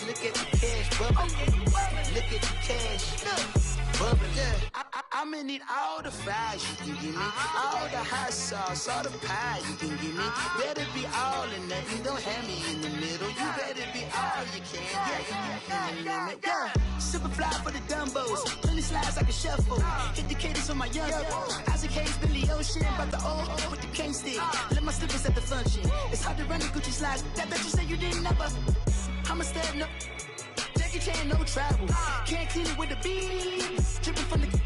Look at the cash bubbling. Look at the cash bubbling. I'ma need all the fries you can give me, all the hot sauce, all the pie you can give me. Better be all or nothing, don't have me in the middle. You better be all you can, yeah. Super fly for the Dumbos, plenty slides like a shuffle. Hit the cadence on my young Isaac Hayes, Billy Ocean, about the old with the cane stick. Let my slippers at the function. It's hard to run the Gucci slides. That bet you say you didn't never. I'ma step no. Jackie Chan, no travel. Can't clean it with the beat. Dripping from the.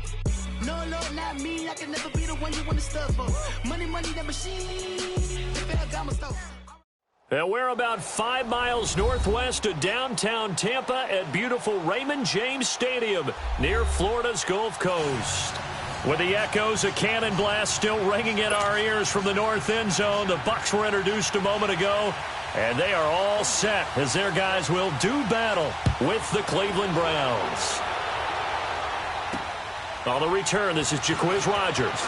No, Lord, not me. I can never be the one you want to stuff for. Money, that machine. And we're about 5 miles northwest of downtown Tampa at beautiful Raymond James Stadium near Florida's Gulf Coast. With the echoes of cannon blast still ringing in our ears from the north end zone, the Bucs were introduced a moment ago, and they are all set as their guys will do battle with the Cleveland Browns. On the return, this is Jacquizz Rodgers.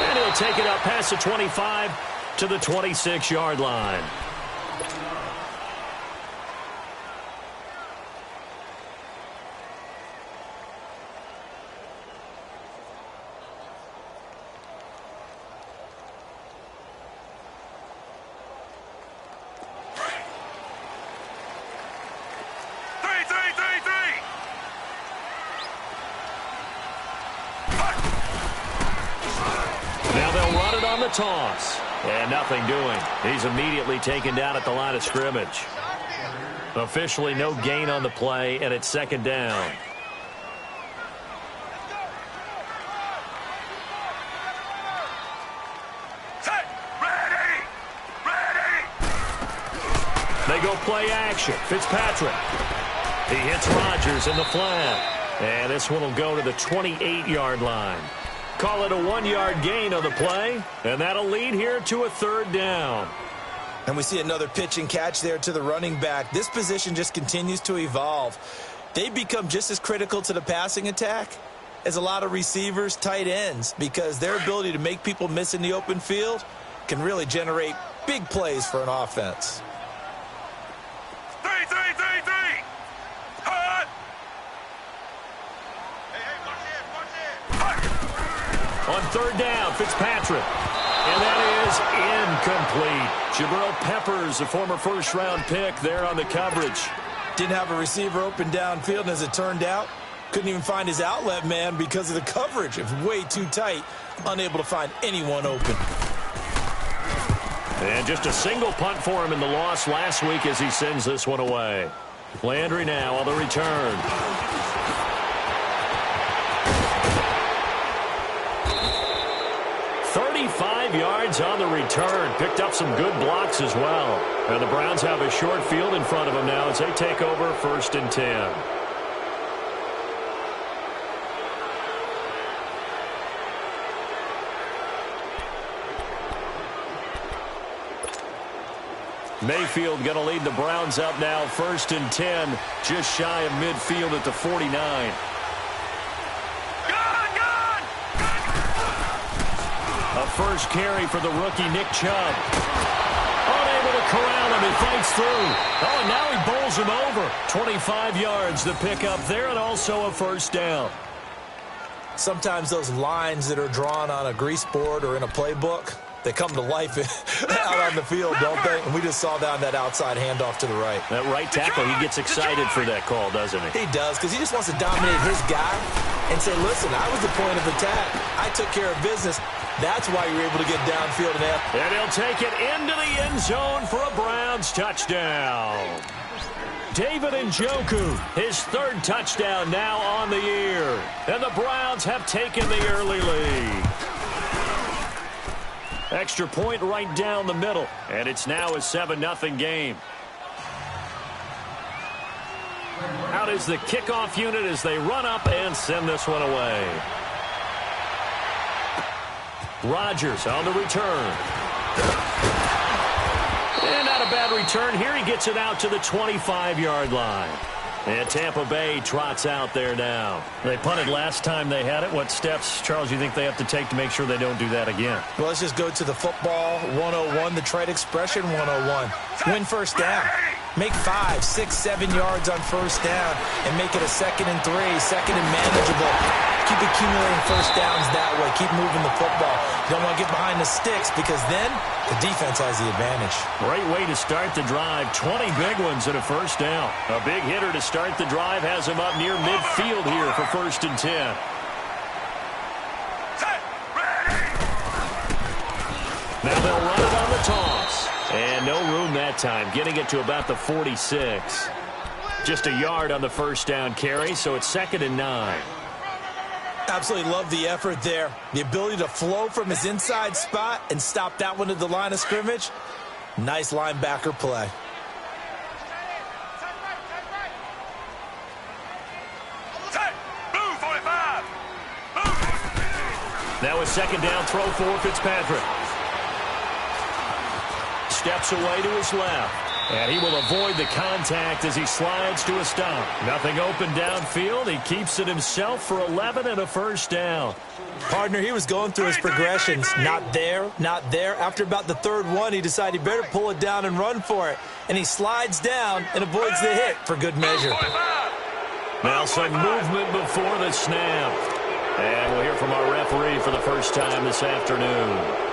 And he'll take it up past the 25 to the 26-yard line. Toss, and nothing doing. He's immediately taken down at the line of scrimmage. Officially no gain on the play, and it's second down. They go play action. Fitzpatrick. He hits Rodgers in the flat, and this one will go to the 28-yard line. Call it a 1-yard gain on the play, and that'll lead here to a third down. And we see another pitch and catch there to the running back. This position just continues to evolve. They become just as critical to the passing attack as a lot of receivers, tight ends, because their ability to make people miss in the open field can really generate big plays for an offense. On third down, Fitzpatrick. And that is incomplete. Jabril Peppers, a former first-round pick, there on the coverage. Didn't have a receiver open downfield, and as it turned out, couldn't even find his outlet man because of the coverage. It was way too tight, unable to find anyone open. And just a single punt for him in the loss last week as he sends this one away. Landry now on the return. 35 yards on the return. Picked up some good blocks as well. And the Browns have a short field in front of them now as they take over 1st and 10. Mayfield going to lead the Browns up now 1st and 10. Just shy of midfield at the 49. A first carry for the rookie Nick Chubb. Unable to corral him. He fights through. Oh, and now he bowls him over. 25 yards the pickup there, and also a first down. Sometimes those lines that are drawn on a grease board or in a playbook, they come to life out on the field, don't they? And we just saw down that outside handoff to the right. That right tackle, he gets excited for that call, doesn't he? He does, because he just wants to dominate his guy and say, listen, I was the point of attack. I took care of business. That's why you're able to get downfield and out. And he'll take it into the end zone for a Browns touchdown. David Njoku, his third touchdown now on the year. And the Browns have taken the early lead. Extra point right down the middle. And it's now a 7-0 game. Out is the kickoff unit as they run up and send this one away. Rodgers on the return. And not a bad return here. He gets it out to the 25-yard line. And Tampa Bay trots out there now. They punted last time they had it. What steps, Charles, you think they have to take to make sure they don't do that again? Well, let's just go to the football 101, the trade expression 101. Win first down. Make 5, 6, 7 yards on first down and make it a 2nd and 3, 2nd and manageable. Keep accumulating first downs that way. Keep moving the football. You don't want to get behind the sticks because then the defense has the advantage. Great way to start the drive. 20 big ones and a first down. A big hitter to start the drive has him up near midfield here for 1st and 10. Now they'll run it on the toss. And no room that time, getting it to about the 46. Just a yard on the first down carry, so it's 2nd and 9. Absolutely love the effort there. The ability to flow from his inside spot and stop that one at the line of scrimmage. Nice linebacker play. Now a 2nd down throw for Fitzpatrick. Steps away to his left. And he will avoid the contact as he slides to a stop. Nothing open downfield. He keeps it himself for 11 and a first down. Partner, he was going through his progressions. Not there, not there. After about the 3rd one, he decided he better pull it down and run for it. And he slides down and avoids the hit for good measure. Now some movement before the snap. And we'll hear from our referee for the first time this afternoon.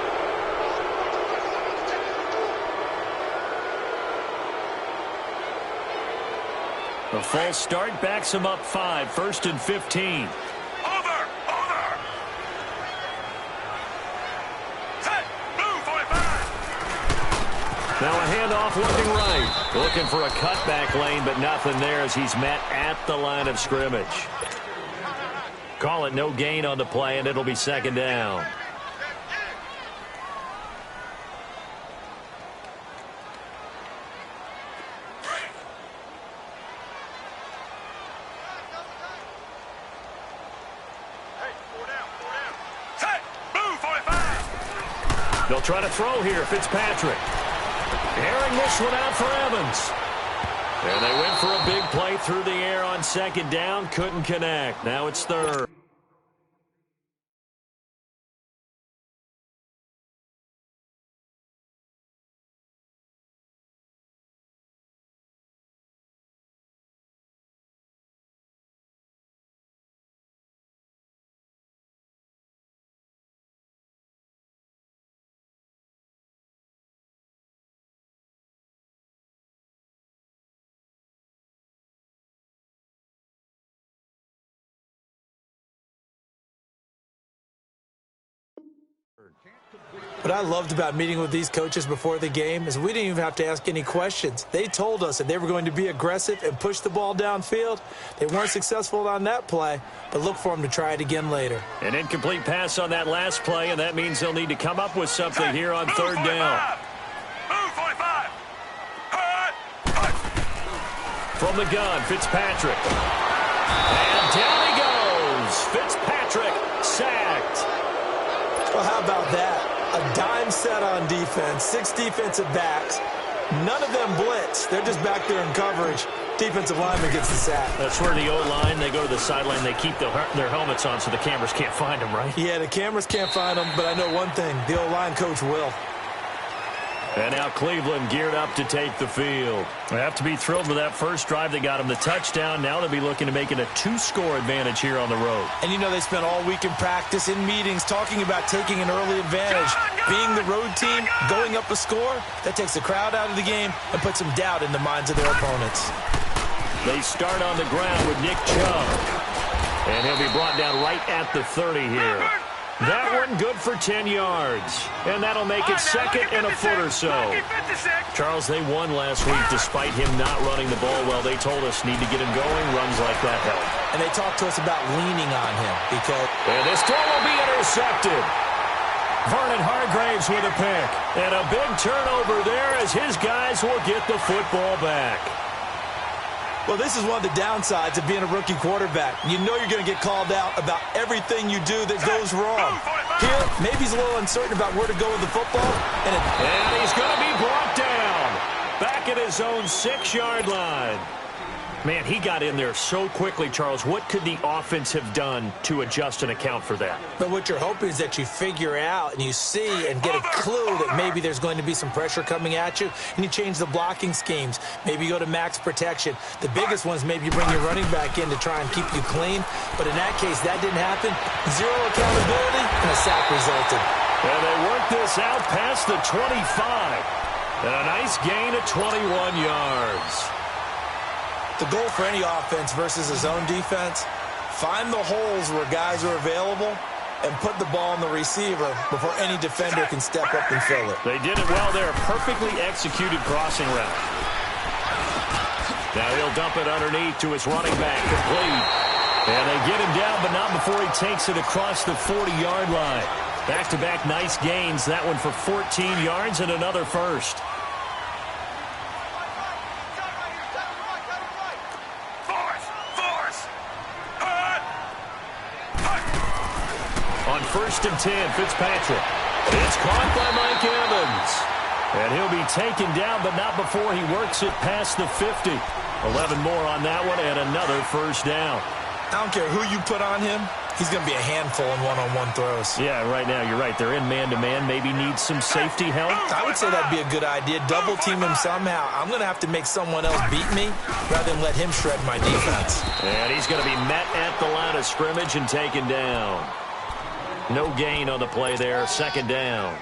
A false start backs him up 5, 1st and 15. Over. Set. Move, 45. Now a handoff looking right. Looking for a cutback lane, but nothing there as he's met at the line of scrimmage. Call it no gain on the play, and it'll be 2nd down. They'll try to throw here, Fitzpatrick. Airing this one out for Evans. And they went for a big play through the air on 2nd down. Couldn't connect. Now it's 3rd. What I loved about meeting with these coaches before the game is we didn't even have to ask any questions. They told us that they were going to be aggressive and push the ball downfield. They weren't successful on that play, but look for them to try it again later. An incomplete pass on that last play, and that means they'll need to come up with something here on 3rd down. Move, 45. From the gun, Fitzpatrick. And down he goes. Fitzpatrick sacked. Well, how about that? A dime set on defense, 6 defensive backs. None of them blitz. They're just back there in coverage. Defensive lineman gets the sack. That's where the O-line, they go to the sideline, they keep their helmets on so the cameras can't find them, right? Yeah, the cameras can't find them, but I know one thing. The O-line coach will. And now Cleveland geared up to take the field. They have to be thrilled with that first drive. They got him the touchdown. Now they'll be looking to make it a 2-score advantage here on the road. And you know they spent all week in practice, in meetings, talking about taking an early advantage. Being the road team, going up a score, that takes the crowd out of the game and puts some doubt in the minds of their opponents. They start on the ground with Nick Chubb. And he'll be brought down right at the 30 here. That one good for 10 yards. And that'll make it 2nd and a foot or so. Charles, they won last week despite him not running the ball well. They told us need to get him going. Runs like that help. And they talked to us about leaning on him because... And this throw will be intercepted. Vernon Hargraves with a pick. And a big turnover there as his guys will get the football back. Well, this is one of the downsides of being a rookie quarterback. You know you're going to get called out about everything you do that goes wrong. Here, maybe he's a little uncertain about where to go with the football. And he's going to be brought down back at his own 6-yard line. Man, he got in there so quickly, Charles. What could the offense have done to adjust and account for that? But what you're hoping is that you figure out and you see and get a clue that maybe there's going to be some pressure coming at you, and you change the blocking schemes. Maybe you go to max protection. The biggest one is maybe you bring your running back in to try and keep you clean. But in that case, that didn't happen. Zero accountability, and a sack resulted. And they work this out past the 25. And a nice gain of 21 yards. The goal for any offense versus a zone defense, find the holes where guys are available and put the ball on the receiver before any defender can step up and fill it. They did it well there. Perfectly executed crossing route. Now he'll dump it underneath to his running back, complete. And they get him down, but not before he takes it across the 40-yard line. Back-to-back nice gains. That one for 14 yards and another first. On 1st and 10, Fitzpatrick. It's caught by Mike Evans. And he'll be taken down, but not before he works it past the 50. 11 more on that one and another first down. I don't care who you put on him. He's going to be a handful in one-on-one throws. Yeah, right now you're right. They're in man-to-man. Maybe need some safety help. I would say that'd be a good idea. Double team him somehow. I'm going to have to make someone else beat me rather than let him shred my defense. And he's going to be met at the line of scrimmage and taken down. No gain on the play there. 2nd down.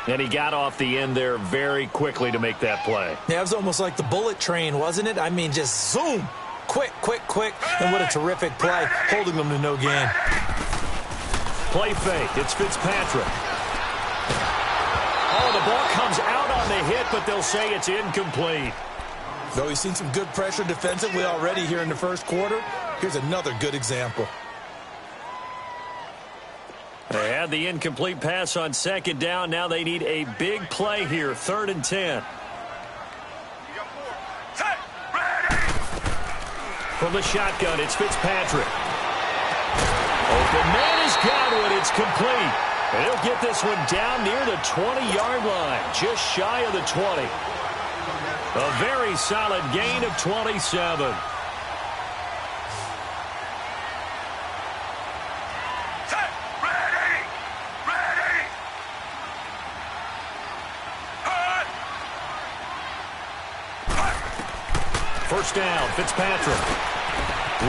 And he got off the end there very quickly to make that play. Yeah, it was almost like the bullet train, wasn't it? I mean, just zoom. Quick, quick, quick. And what a terrific play, holding them to no gain. Play fake. It's Fitzpatrick. Oh, the ball comes out on the hit, but they'll say it's incomplete. Though we've seen some good pressure defensively already here in the first quarter, here's another good example. They had the incomplete pass on 2nd down. Now they need a big play here. 3rd and 10. From the shotgun, it's Fitzpatrick. Open man is Godwin. It's complete. And he'll get this one down near the 20-yard line, just shy of the 20. A very solid gain of 27. First down, Fitzpatrick.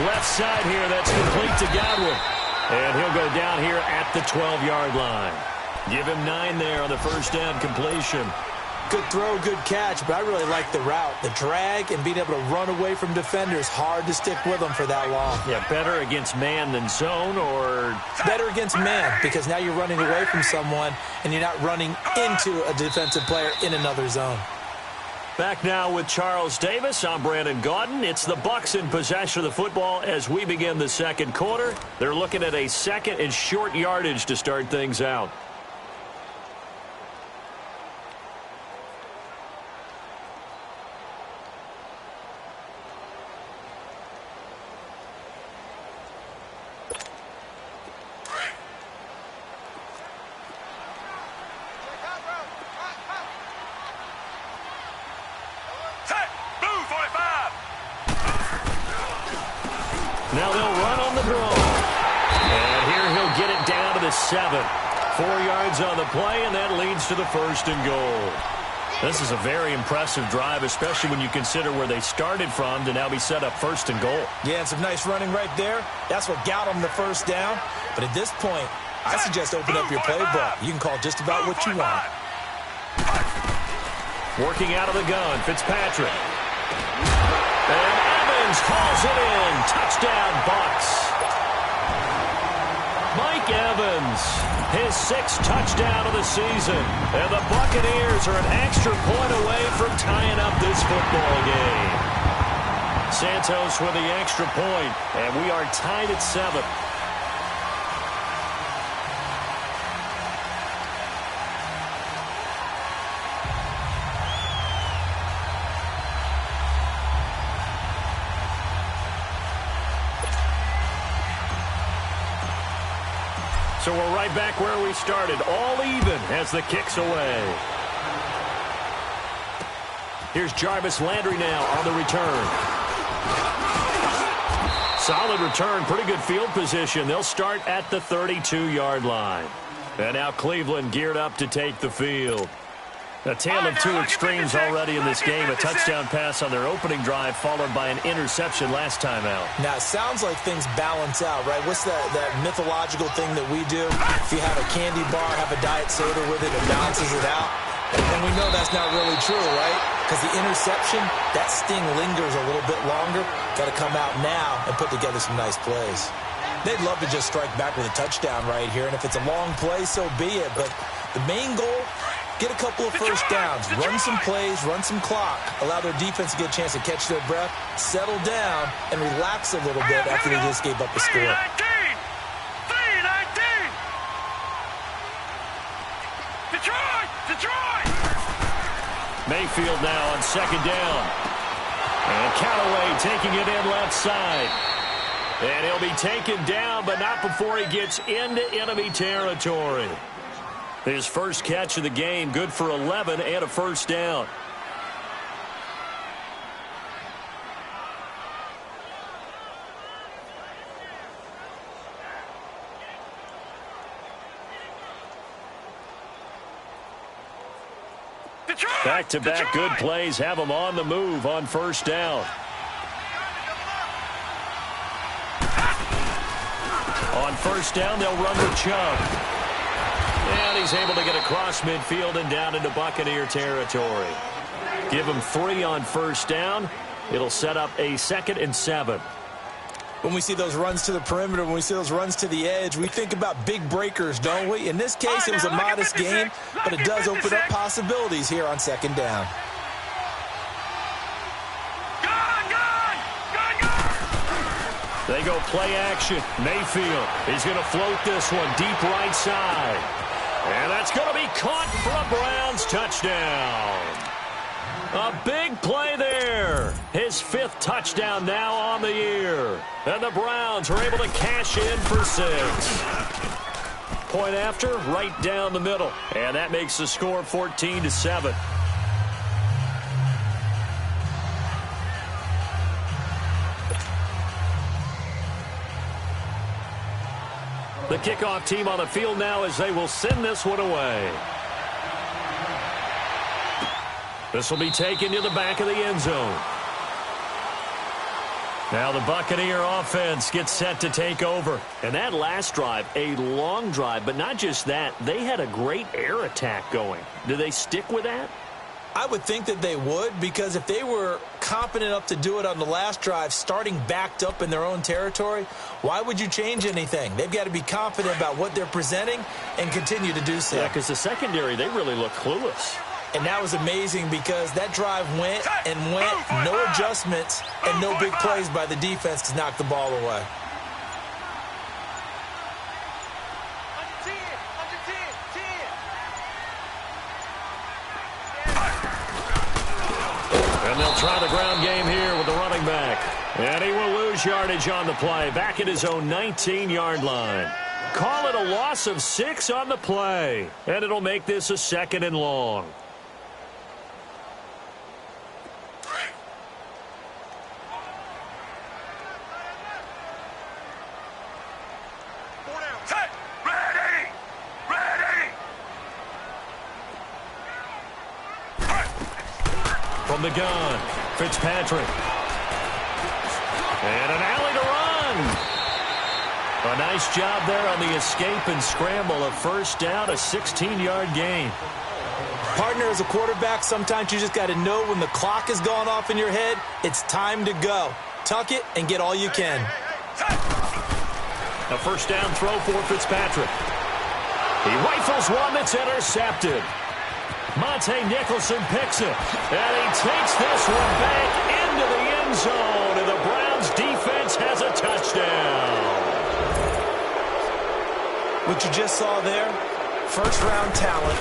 Left side here, that's complete to Godwin. And he'll go down here at the 12-yard line. Give him 9 there on the first down completion. Good throw, good catch, but I really like the route. The drag and being able to run away from defenders, hard to stick with them for that long. Yeah, better against man than zone, or? Better against man, because now you're running away from someone and you're not running into a defensive player in another zone. Back now with Charles Davis. I'm Brandon Gaudin. It's the Bucs in possession of the football as we begin the second quarter. They're looking at a 2nd and short yardage to start things out. Now they'll run on the draw. And here he'll get it down to the 7. 4 yards on the play, and that leads to the 1st and goal. This is a very impressive drive, especially when you consider where they started from to now be set up 1st and goal. Yeah, and some nice running right there. That's what got them the first down. But at this point, I suggest open up your playbook. You can call just about what you want. Working out of the gun, Fitzpatrick. And Evans calls it in. Touchdown, Bucs. Mike Evans, his 6th touchdown of the season. And the Buccaneers are an extra point away from tying up this football game. Santos with the extra point, and we are tied at 7. So we're right back where we started, all even as the kick's away. Here's Jarvis Landry now on the return. Solid return, pretty good field position. They'll start at the 32-yard line. And now Cleveland geared up to take the field. A tale of two extremes already in this game. A touchdown pass on their opening drive followed by an interception last time out. Now, it sounds like things balance out, right? What's that mythological thing that we do? If you have a candy bar, have a diet soda with it, it balances it out. And we know that's not really true, right? Because the interception, that sting lingers a little bit longer. Got to come out now and put together some nice plays. They'd love to just strike back with a touchdown right here. And if it's a long play, so be it. But the main goal, get a couple of first downs, run some plays, run some clock, allow their defense to get a chance to catch their breath, settle down, and relax a little bit after they just gave up a score. 3-19! Detroit! Mayfield now on second down. And Callaway taking it in left side. And he'll be taken down, but not before he gets into enemy territory. His first catch of the game, good for 11 and a first down. Back-to-back good plays have them on the move on first down. On first down, they'll run with Chubb. And he's able to get across midfield and down into Buccaneer territory. Give him 3 on first down. It'll set up a 2nd and 7. When we see those runs to the perimeter, when we see those runs to the edge, we think about big breakers, don't we? In this case, it was a modest game, but it does open up possibilities here on second down. They go play action. Mayfield, he's going to float this one deep right side. And that's going to be caught for a Browns touchdown. A big play there. His 5th touchdown now on the year. And the Browns are able to cash in for 6. Point after, right down the middle. And that makes the score 14-7. The kickoff team on the field now as they will send this one away. This will be taken to the back of the end zone. Now the Buccaneer offense gets set to take over. And that last drive, a long drive, but not just that. They had a great air attack going. Do they stick with that? I would think that they would, because if they were competent enough to do it on the last drive, starting backed up in their own territory, why would you change anything? They've got to be confident about what they're presenting and continue to do so. Yeah, because the secondary, they really look clueless. And that was amazing because that drive went and went, no adjustments and no big plays by the defense to knock the ball away. And they'll try the ground game here with the running back. And he will lose yardage on the play, back at his own 19-yard line. Call it a loss of 6 on the play. And it'll make this a 2nd and long. From the gun, Fitzpatrick. And an alley to run. A nice job there on the escape and scramble. A first down, a 16-yard gain. Partner, as a quarterback, sometimes you just got to know when the clock has gone off in your head, it's time to go. Tuck it and get all you can. A first down throw for Fitzpatrick. He rifles one that's intercepted. Monte Nicholson picks it, and he takes this one back into the end zone, and the Browns defense has a touchdown. What you just saw there, first-round talent,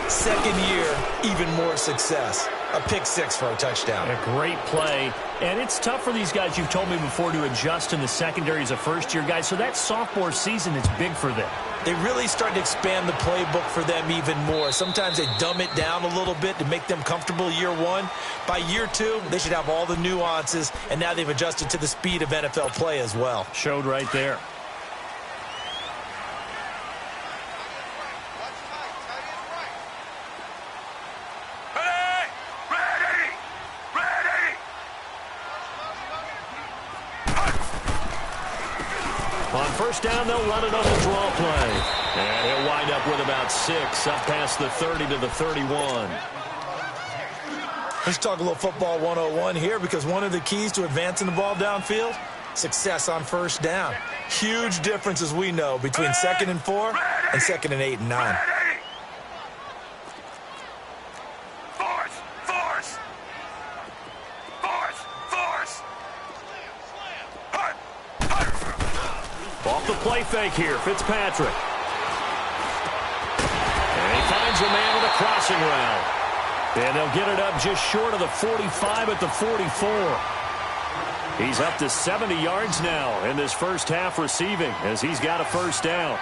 second year, even more success. A pick six for a touchdown. A great play. And it's tough for these guys, you've told me before, to adjust in the secondary as a first-year guy. So that sophomore season is big for them. They really start to expand the playbook for them even more. Sometimes they dumb it down a little bit to make them comfortable year one. By year two, they should have all the nuances, and now they've adjusted to the speed of NFL play as well. Showed right there. On first down, they'll run it on the draw play. And he'll wind up with about 6, up past the 30 to the 31. Let's talk a little football 101 here, because one of the keys to advancing the ball downfield, success on first down. Huge difference, as we know, between 2nd and 4 and 2nd and 8 and 9. Off the play fake here, Fitzpatrick. And he finds a man with a crossing route. And they'll get it up just short of the 45 at the 44. He's up to 70 yards now in this first half receiving as he's got a first down.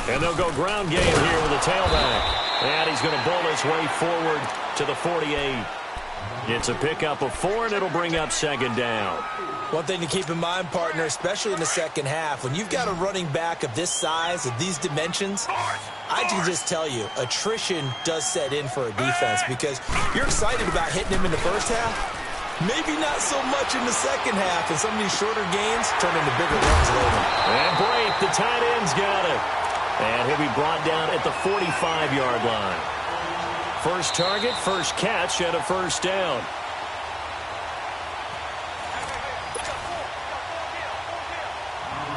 And they'll go ground game here with a tailback. And he's going to bowl his way forward to the 48. It's a pickup of 4, and it'll bring up 2nd down. One thing to keep in mind, partner, especially in the second half, when you've got a running back of this size, of these dimensions, I can just tell you, attrition does set in for a defense, because you're excited about hitting him in the first half. Maybe not so much in the second half, and some of these shorter gains turn into bigger runs later. And Brate, the tight end's got it. And he'll be brought down at the 45-yard line. First target, first catch, and a first down.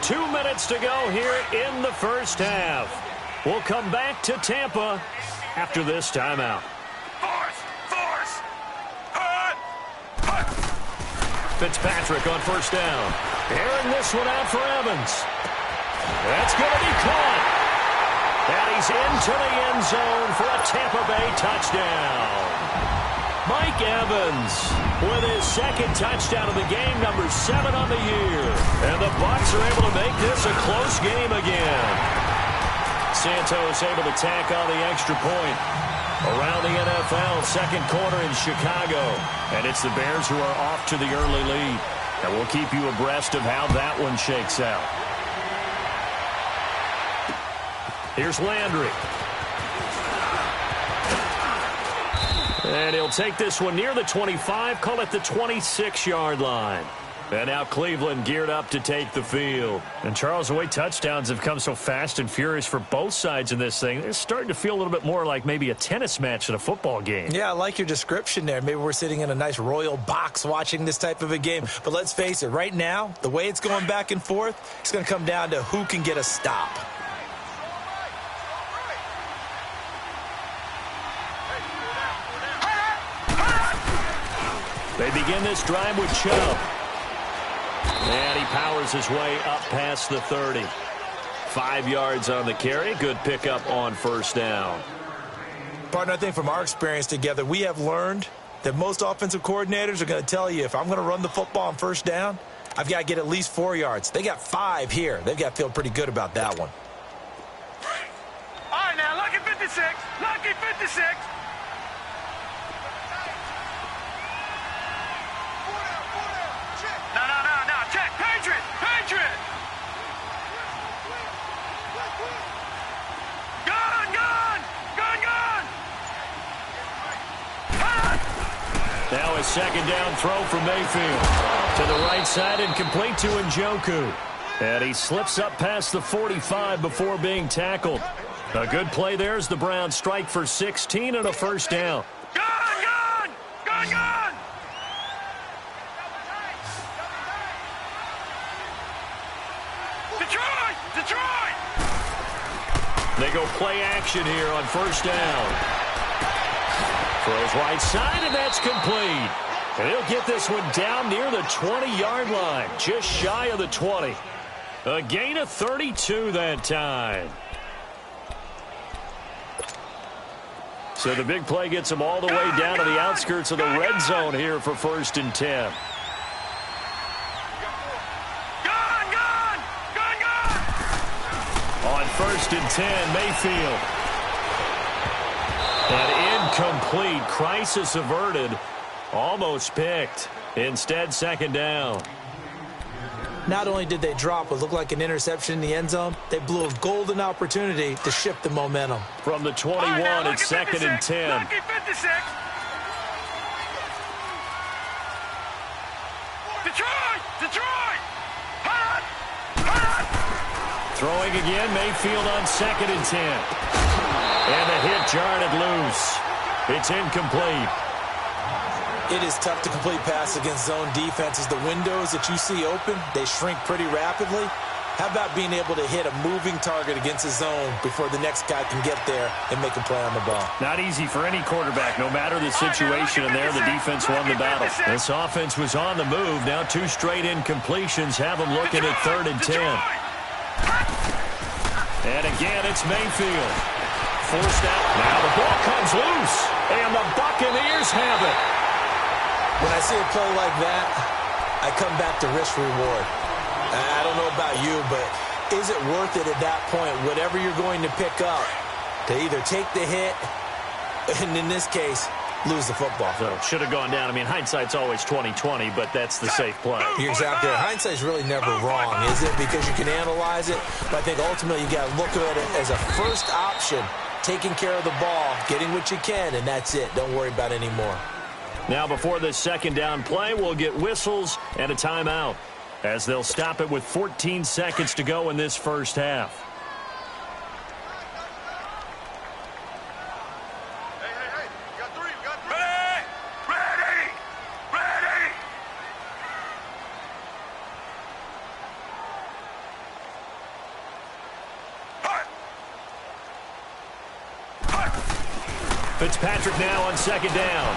Two minutes to go here in the first half. We'll come back to Tampa after this timeout. Fitzpatrick on first down. Airing this one out for Evans. That's going to be caught. And he's into the end zone for a Tampa Bay touchdown. Mike Evans with his 2nd touchdown of the game, number 7 on the year. And the Bucs are able to make this a close game again. Santos able to tack on the extra point. Around the NFL, second quarter in Chicago. And it's the Bears who are off to the early lead. And we'll keep you abreast of how that one shakes out. Here's Landry. And he'll take this one near the 25, call it the 26-yard line. And now Cleveland geared up to take the field. And Charles, the way touchdowns have come so fast and furious for both sides in this thing, it's starting to feel a little bit more like maybe a tennis match at a football game. Yeah, I like your description there. Maybe we're sitting in a nice royal box watching this type of a game. But let's face it, right now, the way it's going back and forth, it's going to come down to who can get a stop. They begin this drive with Chubb. And he powers his way up past the 30. 5 yards on the carry. Good pickup on first down. Partner, I think from our experience together, we have learned that most offensive coordinators are going to tell you, if I'm going to run the football on first down, I've got to get at least 4 yards. They got 5 here. They've got to feel pretty good about that one. All right, now, lucky 56. Lucky 56. No, check. Patriot. Gun. Now a second down throw for Mayfield. To the right side and complete to Njoku. And he slips up past the 45 before being tackled. A good play there as the Browns strike for 16 and a first down. Gun. Detroit. They go play action here on first down. Throws right side, and that's complete. And he'll get this one down near the 20-yard line, just shy of the 20. A gain of 32 that time. So the big play gets them all the way down to the outskirts of the red zone here for 1st and 10. On 1st and 10, Mayfield. An incomplete, crisis averted, almost picked. Instead, 2nd down. Not only did they drop what looked like an interception in the end zone, they blew a golden opportunity to shift the momentum. From the 21, it's 2nd and 10. Lucky 56. Detroit! Hot! Throwing again, Mayfield on 2nd and 10. And the hit jarred it loose. It's incomplete. It is tough to complete pass against zone defenses. The windows that you see open, they shrink pretty rapidly. How about being able to hit a moving target against a zone before the next guy can get there and make a play on the ball? Not easy for any quarterback, no matter the situation, and there the defense won the battle. This offense was on the move. Now 2 straight incompletions have them looking at 3rd and 10. And again, it's Mayfield. Forced out. Now the ball comes loose, and the Buccaneers have it. When I see a play like that, I come back to risk-reward. I don't know about you, but is it worth it at that point, whatever you're going to pick up, to either take the hit, and in this case, lose the football? So should have gone down. I mean, hindsight's always 20/20, but that's the safe play. You're exactly right. Hindsight's really never wrong, is it? Because you can analyze it, but I think ultimately you got to look at it as a first option, taking care of the ball, getting what you can, and that's it. Don't worry about any more. Now before this 2nd down play, we'll get whistles and a timeout as they'll stop it with 14 seconds to go in this first half. Hey, you got 3, Ready! Fitzpatrick now on 2nd down.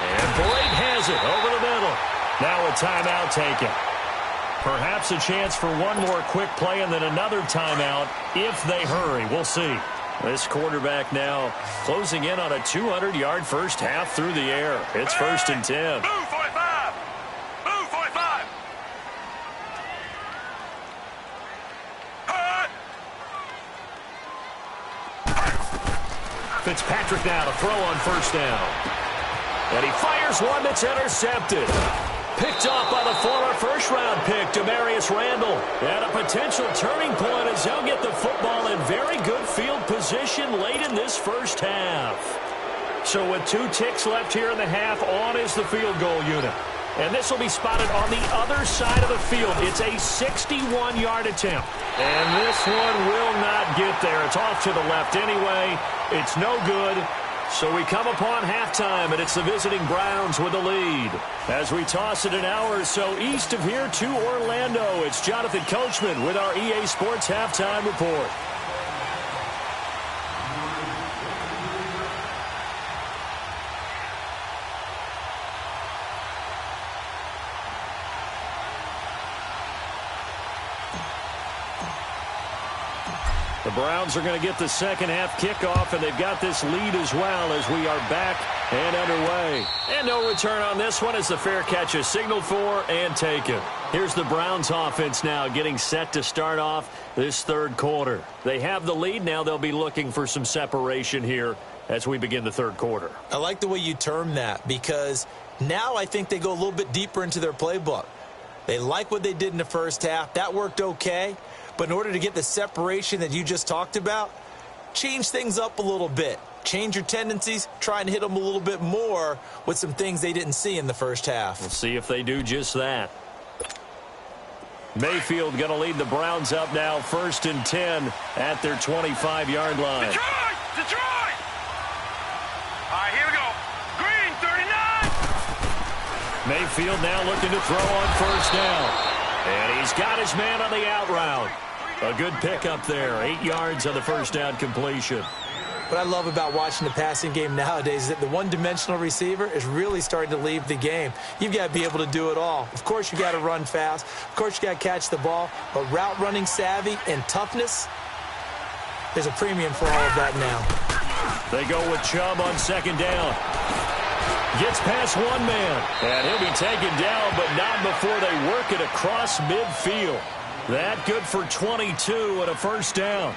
And Blake has it over the middle. Now a timeout taken. Perhaps a chance for one more quick play and then another timeout if they hurry. We'll see. This quarterback now closing in on a 200-yard first half through the air. It's 1st and 10. Move 45. Move 45. Fitzpatrick now to throw on 1st down. And he fires one that's intercepted. Picked off by the former first-round pick, Demarius Randall. And a potential turning point as he'll get the football in very good field position late in this first half. So with 2 ticks left here in the half, on is the field goal unit. And this will be spotted on the other side of the field. It's a 61-yard attempt. And this one will not get there. It's off to the left anyway. It's no good. So we come upon halftime, and it's the visiting Browns with the lead. As we toss it an hour or so east of here to Orlando, it's Jonathan Coachman with our EA Sports Halftime Report. The Browns are going to get the second half kickoff, and they've got this lead as well as we are back and underway. And no return on this one as the fair catch is signaled for and taken. Here's the Browns offense now getting set to start off this third quarter. They have the lead. Now they'll be looking for some separation here as we begin the third quarter. I like the way you term that because now I think they go a little bit deeper into their playbook. They like what they did in the first half. That worked okay. But in order to get the separation that you just talked about, change things up a little bit. Change your tendencies, try and hit them a little bit more with some things they didn't see in the first half. We'll see if they do just that. Mayfield going to lead the Browns up now, 1st and 10 at their 25-yard line. Detroit! All right, here we go. Green, 39. Mayfield now looking to throw on 1st down. And he's got his man on the out route. A good pickup there. 8 yards on the first down completion. What I love about watching the passing game nowadays is that the one-dimensional receiver is really starting to leave the game. You've got to be able to do it all. Of course, you got to run fast. Of course, you got to catch the ball. But route running savvy and toughness, there's a premium for all of that now. They go with Chubb on second down. Gets past one man. And he'll be taken down, but not before they work it across midfield. That good for 22 and a first down.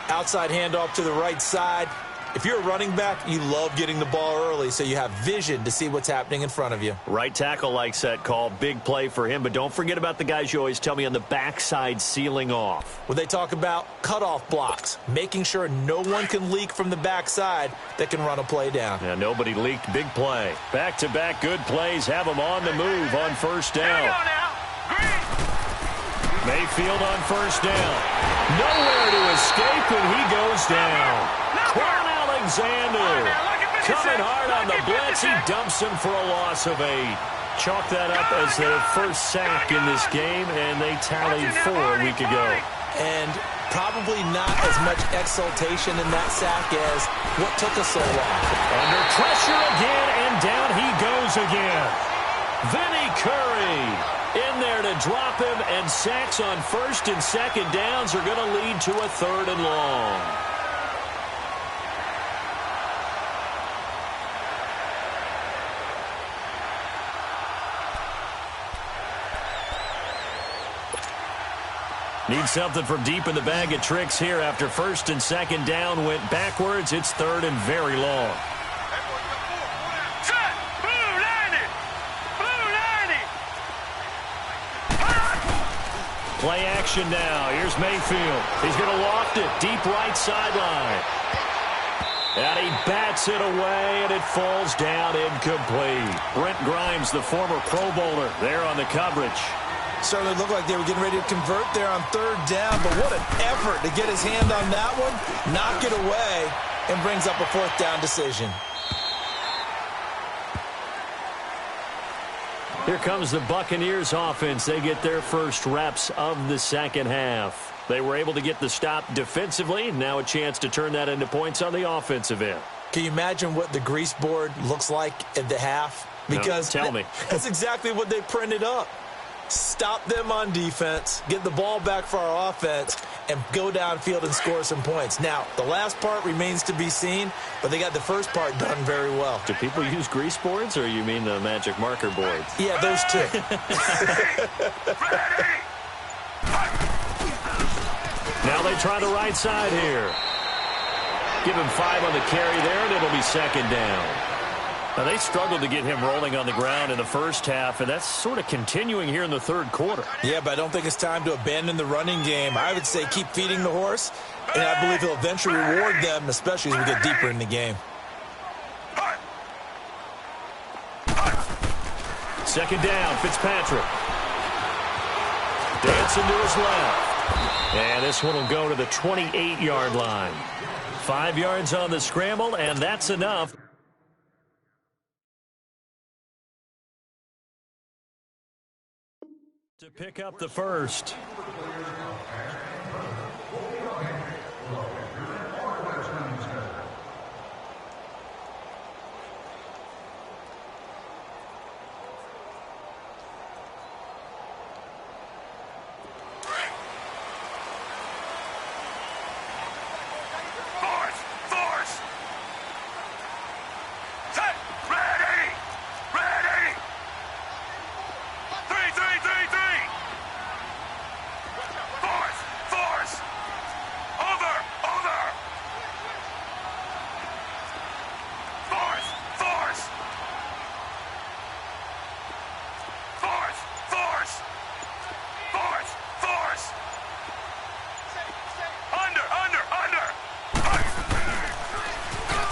Outside handoff to the right side. If you're a running back, you love getting the ball early so you have vision to see what's happening in front of you. Right tackle likes that call. Big play for him. But don't forget about the guys you always tell me on the backside sealing off. When they talk about cutoff blocks, making sure no one can leak from the backside that can run a play down. Yeah, nobody leaked. Big play. Back-to-back good plays. Have them on the move on first down. Mayfield on first down. Nowhere to escape, and he goes down. Quan Alexander coming hard on the blitz. He dumps him for a loss of 8. Chalk that up as their first sack in this game, and they tallied 4 a week ago. And probably not as much exultation in that sack as what took us so long. Under pressure again, and down he goes again. Vinny Curry in there to drop him, and sacks on first and second downs are going to lead to a 3rd and long. Need something from deep in the bag of tricks here after first and second down went backwards. It's 3rd and very long. Play action now. Here's Mayfield. He's going to loft it. Deep right sideline. And he bats it away, and it falls down incomplete. Brent Grimes, the former Pro Bowler, there on the coverage. Certainly looked like they were getting ready to convert there on 3rd down, but what an effort to get his hand on that one, knock it away, and brings up a 4th down decision. Here comes the Buccaneers offense. They get their first reps of the second half. They were able to get the stop defensively. Now a chance to turn that into points on the offensive end. Can you imagine what the grease board looks like at the half? Because no, tell me. That's exactly what they printed up. Stop them on defense, get the ball back for our offense, and go downfield and score some points. Now, the last part remains to be seen, but they got the first part done very well. Do people use grease boards, or you mean the magic marker boards? Yeah, those two. Now they try the right side here. Give him 5 on the carry there, and it'll be second down. Now, they struggled to get him rolling on the ground in the first half, and that's sort of continuing here in the 3rd quarter. Yeah, but I don't think it's time to abandon the running game. I would say keep feeding the horse, and I believe he'll eventually reward them, especially as we get deeper in the game. Second down, Fitzpatrick. Dancing to his left. And this one will go to the 28-yard line. 5 yards on the scramble, and that's enough. To pick up the first.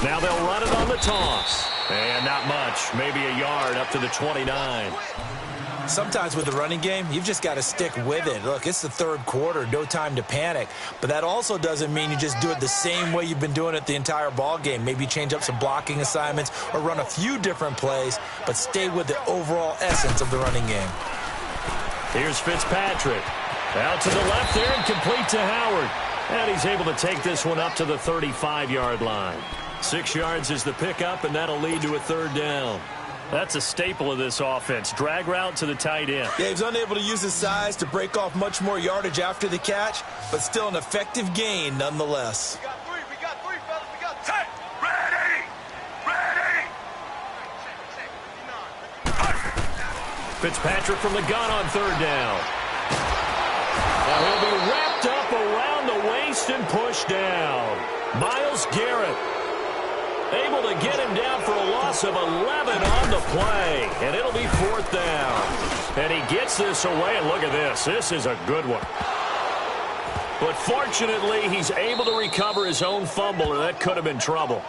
Now they'll run it on the toss. And not much. Maybe a yard up to the 29. Sometimes with the running game, you've just got to stick with it. Look, it's the 3rd quarter, no time to panic. But that also doesn't mean you just do it the same way you've been doing it the entire ball game. Maybe change up some blocking assignments or run a few different plays, but stay with the overall essence of the running game. Here's Fitzpatrick. Out to the left there and complete to Howard. And he's able to take this one up to the 35-yard line. 6 yards is the pickup, and that'll lead to a third down. That's a staple of this offense. Drag route to the tight end. Yeah, he was unable to use his size to break off much more yardage after the catch, but still an effective gain nonetheless. We got three, fellas. We got set. Ready. Ready. Fitzpatrick from the gun on third down. Now he'll be wrapped up around the waist and pushed down. Myles Garrett able to get him down for a loss of 11 on the play. And it'll be fourth down. And he gets this away. And look at this. This is a good one. But fortunately, he's able to recover his own fumble, or that could have been trouble.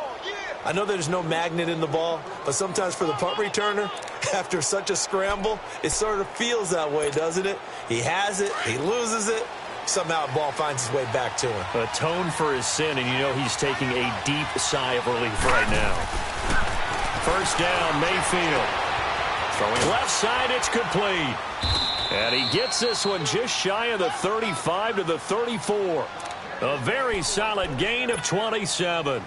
I know there's no magnet in the ball, but sometimes for the punt returner, after such a scramble, it sort of feels that way, doesn't it? He has it, he loses it, somehow the ball finds its way back to him. Atone for his sin, and you know he's taking a deep sigh of relief right now. First down, Mayfield. Throwing left side, it's complete. And he gets this one just shy of the 35 to the 34. A very solid gain of 27.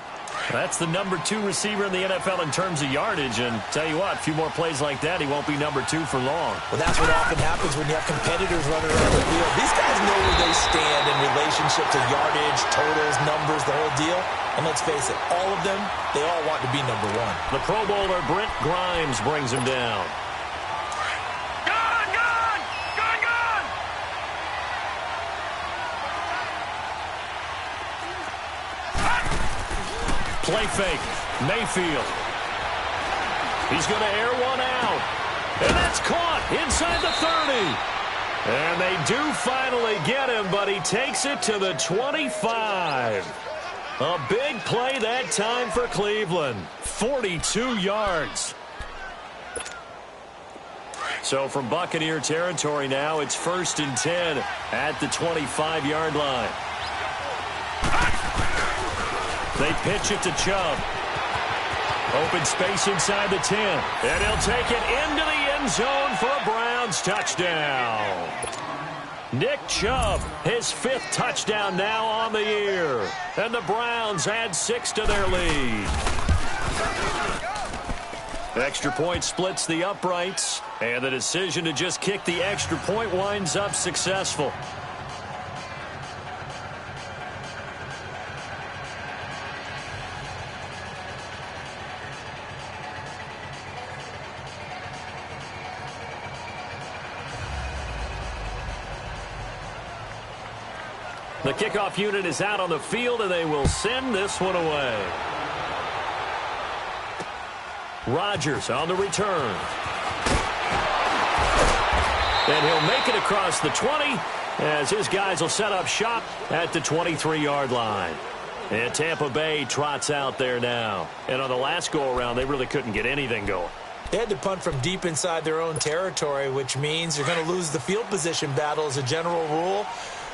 That's the number 2 receiver in the NFL in terms of yardage. And tell you what, a few more plays like that, he won't be number 2 for long. Well, that's what often happens when you have competitors running around the field. These guys know where they stand in relationship to yardage, totals, numbers, the whole deal. And let's face it, all of them, they all want to be number 1. The Pro Bowler Brent Grimes brings him down. Play fake. Mayfield. He's going to air one out. And that's caught inside the 30. And they do finally get him, but he takes it to the 25. A big play that time for Cleveland. 42 yards. So from Buccaneer territory now, it's 1st and 10 at the 25-yard line. They pitch it to Chubb. Open space inside the 10. And he'll take it into the end zone for a Browns touchdown. Nick Chubb, his 5th touchdown now on the year. And the Browns add 6 to their lead. Extra point splits the uprights. And the decision to just kick the extra point winds up successful. The kickoff unit is out on the field, and they will send this one away. Rodgers on the return. And he'll make it across the 20 as his guys will set up shop at the 23-yard line. And Tampa Bay trots out there now. And on the last go-around, they really couldn't get anything going. They had to punt from deep inside their own territory, which means you're going to lose the field position battle as a general rule.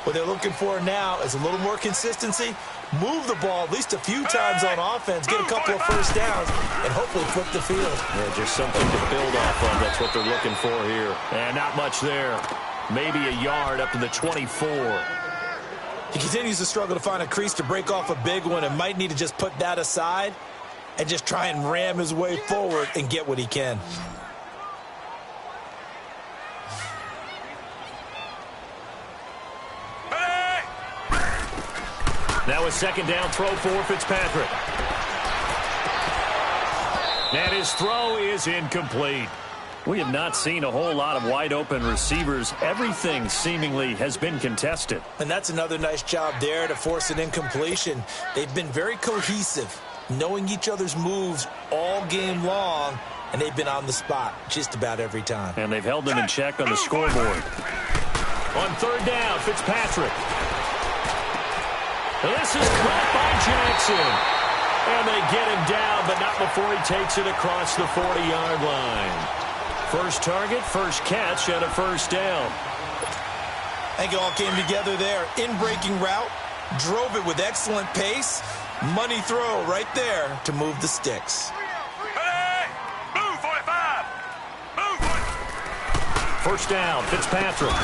What they're looking for now is a little more consistency, move the ball at least a few times on offense, get a couple of first downs, and hopefully flip the field. Yeah, just something to build off of. That's what they're looking for here. And not much there. Maybe a yard up to the 24. He continues to struggle to find a crease to break off a big one and might need to just put that aside and just try and ram his way forward and get what he can. Now a 2nd down throw for Fitzpatrick. And his throw is incomplete. We have not seen a whole lot of wide-open receivers. Everything seemingly has been contested. And that's another nice job there to force an incompletion. They've been very cohesive, knowing each other's moves all game long, and they've been on the spot just about every time. And they've held them in check on the scoreboard. On 3rd down, Fitzpatrick. This is caught by Jackson. And they get him down, but not before he takes it across the 40-yard line. First target, first catch, and a first down. I think it all came together there. In-breaking route, drove it with excellent pace. Money throw right there to move the sticks. Move, 45. Move, 45. First down, Fitzpatrick.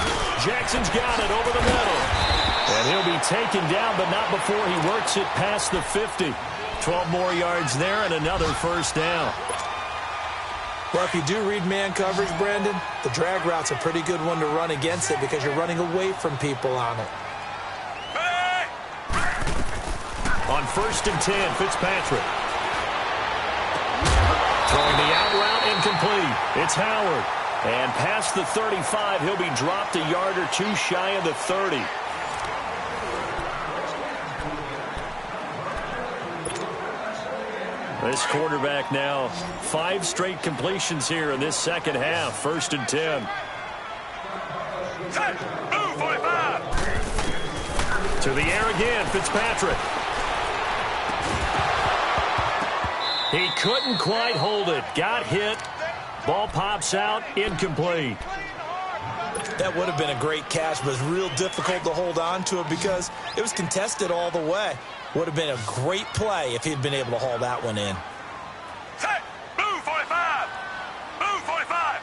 Jackson's got it over the middle. And he'll be taken down, but not before he works it past the 50. 12 more yards there and another first down. Well, if you do read man coverage, Brandon, the drag route's a pretty good one to run against it because you're running away from people on it. On 1st and 10, Fitzpatrick. Throwing the out route incomplete. It's Howard. And past the 35, he'll be dropped a yard or two shy of the 30. This quarterback now, 5 straight completions here in this second half. 1st and 10. Set. Move, 45. To the air again, Fitzpatrick. He couldn't quite hold it. Got hit. Ball pops out. Incomplete. That would have been a great catch, but it's real difficult to hold on to it because it was contested all the way. Would have been a great play if he'd been able to haul that one in. Set. Move, 45. Move, 45.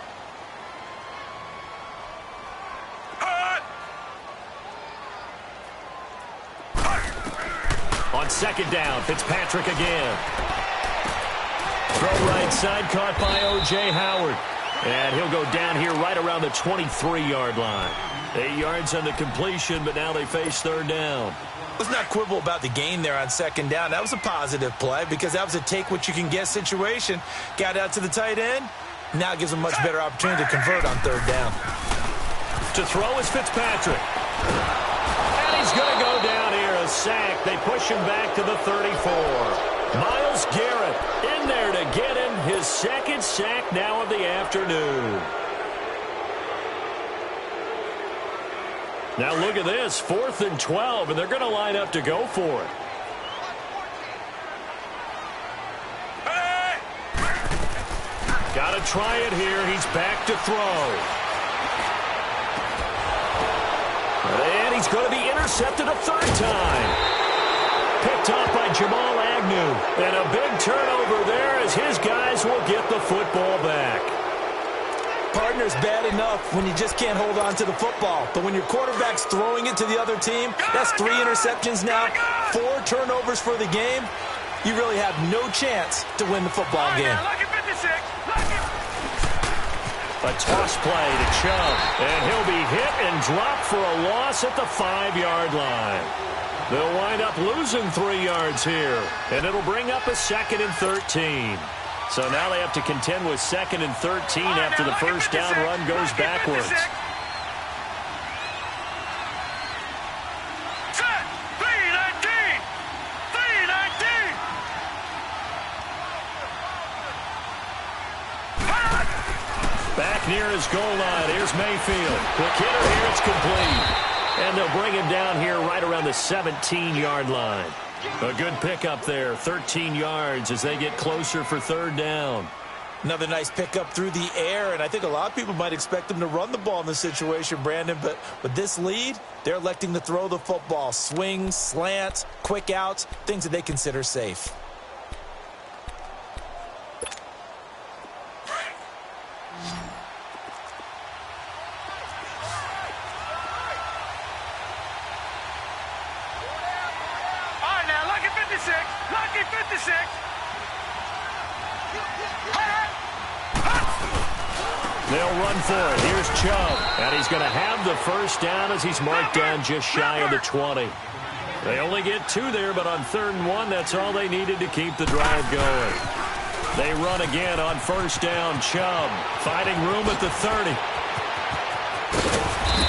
Hut. On 2nd down, Fitzpatrick again. Throw right side, caught by O.J. Howard. And he'll go down here right around the 23-yard line. 8 yards on the completion, but now they face 3rd down. Let's not quibble about the gain there on 2nd down. That was a positive play because that was a take-what-you-can-get situation. Got out to the tight end. Now it gives them a much better opportunity to convert on 3rd down. To throw is Fitzpatrick. And he's going to go down here, a sack. They push him back to the 34. Myles Garrett in there to get him his 2nd sack now of the afternoon. Now look at this, 4th and 12, and they're going to line up to go for it. Hey! Got to try it here. He's back to throw. And he's going to be intercepted a 3rd time. Picked off by Jamal Agnew. And a big turnover there as his guys will get the football back. Partner's bad enough when you just can't hold on to the football. But when your quarterback's throwing it to the other team, that's 3 interceptions now, 4 turnovers for the game. You really have no chance to win the football game. Lucky 56. Lucky. A toss play to Chubb. And he'll be hit and dropped for a loss at the 5-yard line. They'll wind up losing 3 yards here. And it'll bring up a 2nd and 13. So now they have to contend with 2nd and 13 after the first down run goes backwards. Set. 319. 319. Back near his goal line. Here's Mayfield. The kidder here, it's complete. And they'll bring him down here right around the 17-yard line. A good pickup there, 13 yards as they get closer for 3rd down. Another nice pickup through the air, and I think a lot of people might expect them to run the ball in this situation, Brandon, but with this lead, they're electing to throw the football. Swings, slants, quick outs, things that they consider safe. Lucky 56. They'll run for it. Here's Chubb. And he's going to have the first down as he's marked down just shy of the 20. They only get 2 there, but on 3rd and 1, that's all they needed to keep the drive going. They run again on 1st down. Chubb finding room at the 30.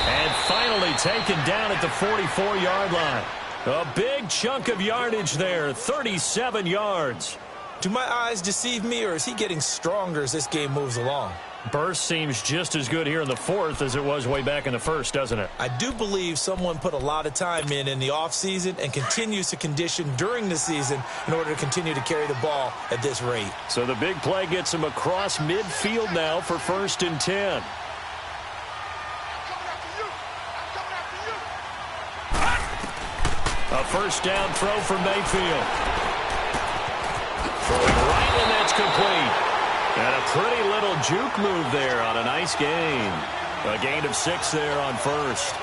And finally taken down at the 44-yard line. A big chunk of yardage there, 37 yards. Do my eyes deceive me, or is he getting stronger as this game moves along? Burst seems just as good here in the 4th as it was way back in the 1st, doesn't it? I do believe someone put a lot of time in the offseason and continues to condition during the season in order to continue to carry the ball at this rate. So the big play gets him across midfield now for 1st and 10. A first down throw for Mayfield. Throwing right, and that's complete. And a pretty little juke move there on a nice gain. A gain of 6 there on 1st.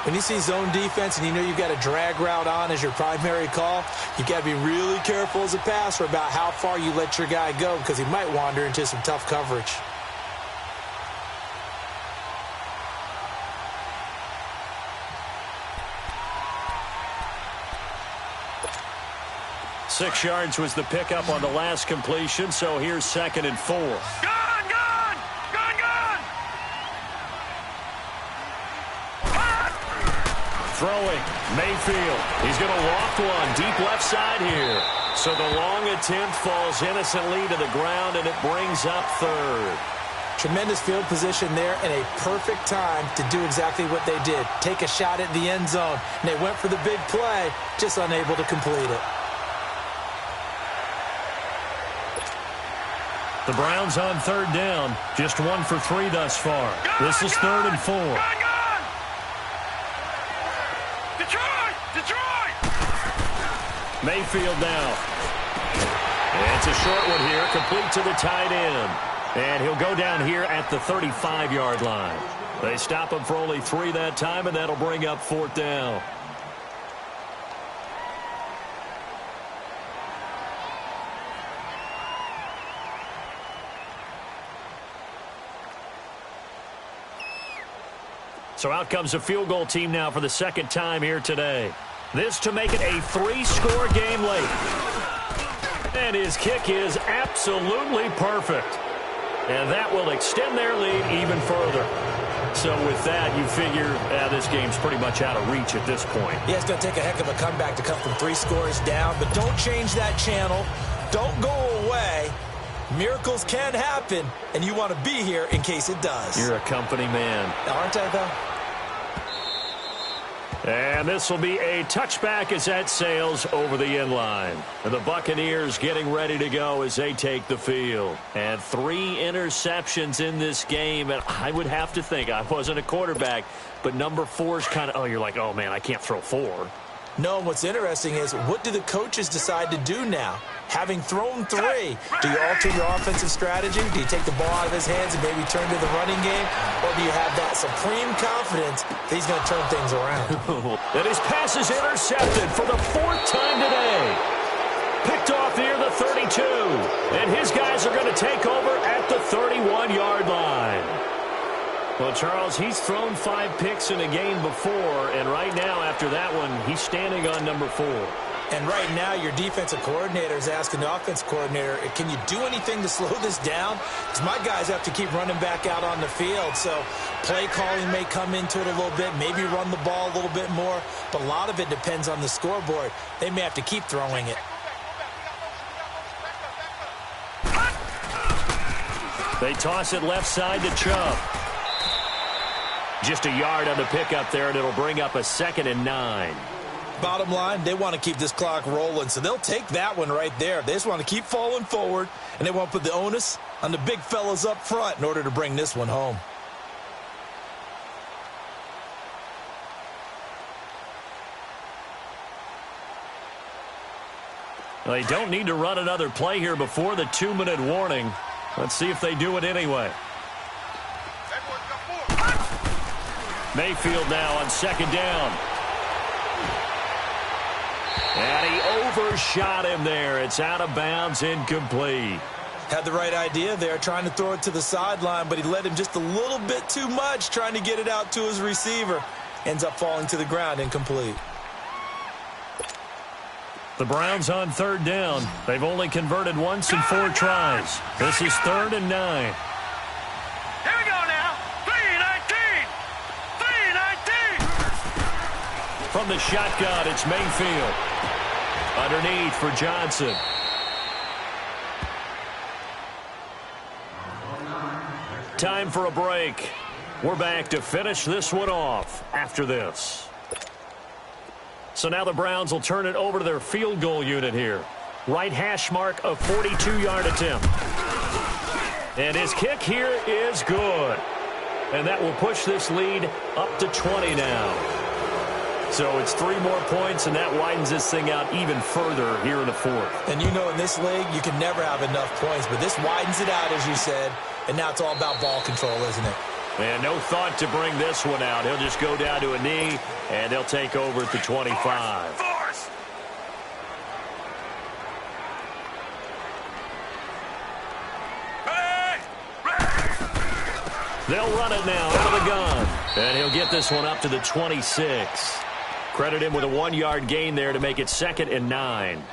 When you see zone defense and you know you've got a drag route on as your primary call, you've got to be really careful as a passer about how far you let your guy go because he might wander into some tough coverage. Six yards was the pickup on the last completion, so here's 2nd and 4. Gone! Throwing, Mayfield. He's going to loft one deep left side here. So the long attempt falls innocently to the ground, and it brings up 3rd. Tremendous field position there and a perfect time to do exactly what they did. Take a shot at the end zone, and they went for the big play, just unable to complete it. The Browns on 3rd down. Just 1 for 3 thus far. This is 3rd and 4. Detroit! Mayfield now. It's a short one here, complete to the tight end. And he'll go down here at the 35-yard line. They stop him for only 3 that time, and that'll bring up 4th down. So out comes a field goal team now for the 2nd time here today. This to make it a 3-score game late. And his kick is absolutely perfect. And that will extend their lead even further. So with that, you figure this game's pretty much out of reach at this point. Yeah, it's going to take a heck of a comeback to come from 3 scores down. But don't change that channel. Don't go away. Miracles can happen, and you want to be here in case it does. You're a company man. Aren't I, though? And this will be a touchback as that sails over the end line. And the Buccaneers getting ready to go as they take the field. And 3 interceptions in this game. And I would have to think, I wasn't a quarterback, but number 4 is kind of, you're like, oh, man, I can't throw 4. No, what's interesting is what do the coaches decide to do now? Having thrown 3, do you alter your offensive strategy? Do you take the ball out of his hands and maybe turn to the running game? Or do you have that supreme confidence that he's going to turn things around? And his pass is intercepted for the 4th time today. Picked off near the 32. And his guys are going to take over at the 31-yard line. Well, Charles, he's thrown 5 picks in a game before, and right now, after that one, he's standing on number 4. And right now, your defensive coordinator is asking the offensive coordinator, can you do anything to slow this down? Because my guys have to keep running back out on the field. So play calling may come into it a little bit, maybe run the ball a little bit more, but a lot of it depends on the scoreboard. They may have to keep throwing it. They toss it left side to Chubb. Just a yard on the pickup there, and it'll bring up a 2nd and 9. Bottom line, they want to keep this clock rolling, so they'll take that one right there. They just want to keep falling forward, and they want to put the onus on the big fellas up front in order to bring this one home. Well, they don't need to run another play here before the 2-minute warning. Let's see if they do it anyway. Mayfield now on 2nd down. And he overshot him there. It's out of bounds, incomplete. Had the right idea there, trying to throw it to the sideline, but he led him just a little bit too much, trying to get it out to his receiver. Ends up falling to the ground, incomplete. The Browns on 3rd down. They've only converted once in 4 tries. This is 3rd and 9. Here we go now. 3-19. 3-19. From the shotgun, it's Mayfield. Underneath for Johnson. Time for a break. We're back to finish this one off after this. So now the Browns will turn it over to their field goal unit here. Right hash mark, a 42-yard attempt. And his kick here is good. And that will push this lead up to 20 now. So it's 3 more points, and that widens this thing out even further here in the 4th. And you know in this league, you can never have enough points, but this widens it out, as you said, and now it's all about ball control, isn't it? And no thought to bring this one out. He'll just go down to a knee, and they'll take over at the 25. Force. They'll run it now out of the gun. And he'll get this one up to the 26. Credit him with a 1-yard gain there to make it 2nd and 9.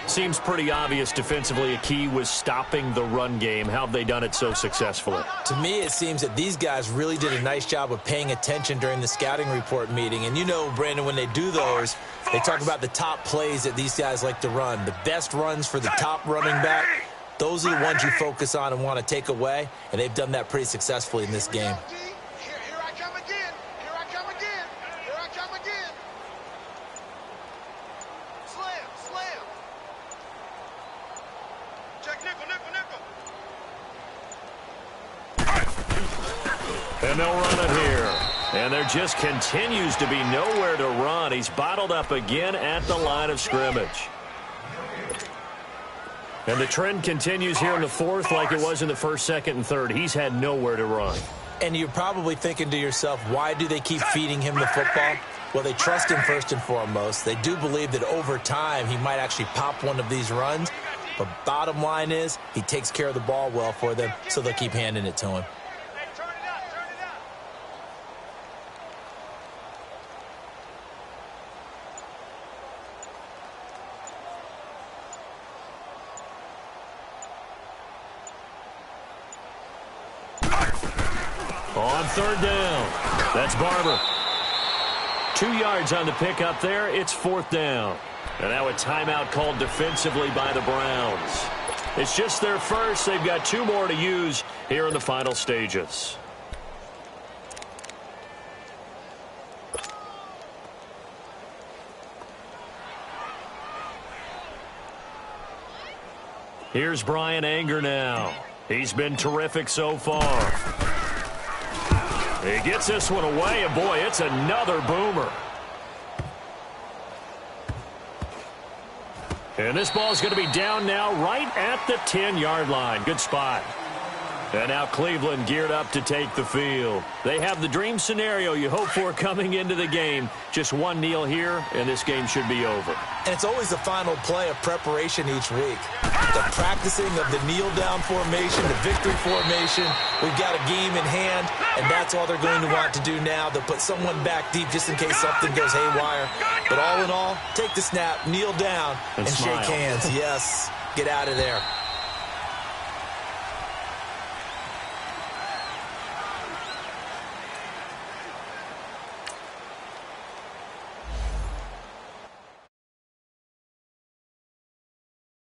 Seems pretty obvious defensively a key was stopping the run game. How have they done it so successfully? To me, it seems that these guys really did a nice job of paying attention during the scouting report meeting. And you know, Brandon, when they do those, they talk about the top plays that these guys like to run. The best runs for the top running back, those are the ones you focus on and want to take away. And they've done that pretty successfully in this game. Here I come again. Here I come again. Here I come again. Slam. Check nickel. And they'll run it here. And there just continues to be nowhere to run. He's bottled up again at the line of scrimmage. And the trend continues here in the 4th like it was in the 1st, 2nd, and 3rd. He's had nowhere to run. And you're probably thinking to yourself, why do they keep feeding him the football? Well, they trust him first and foremost. They do believe that over time he might actually pop one of these runs. But bottom line is he takes care of the ball well for them, so they'll keep handing it to him. Hey, turn it up. On 3rd down, that's Barber. 2 yards on the pickup there. It's 4th down. And now a timeout called defensively by the Browns. It's just their first. They've got 2 more to use here in the final stages. Here's Brian Anger now. He's been terrific so far. He gets this one away, and boy, it's another boomer. And this ball is going to be down now right at the 10-yard line. Good spot. And now Cleveland geared up to take the field. They have the dream scenario you hope for coming into the game. Just one kneel here, and this game should be over. And it's always the final play of preparation each week. The practicing of the kneel-down formation, the victory formation. We've got a game in hand, and that's all they're going to want to do now. They'll put someone back deep just in case something goes haywire. But all in all, take the snap, kneel down, and shake hands. Yes, get out of there.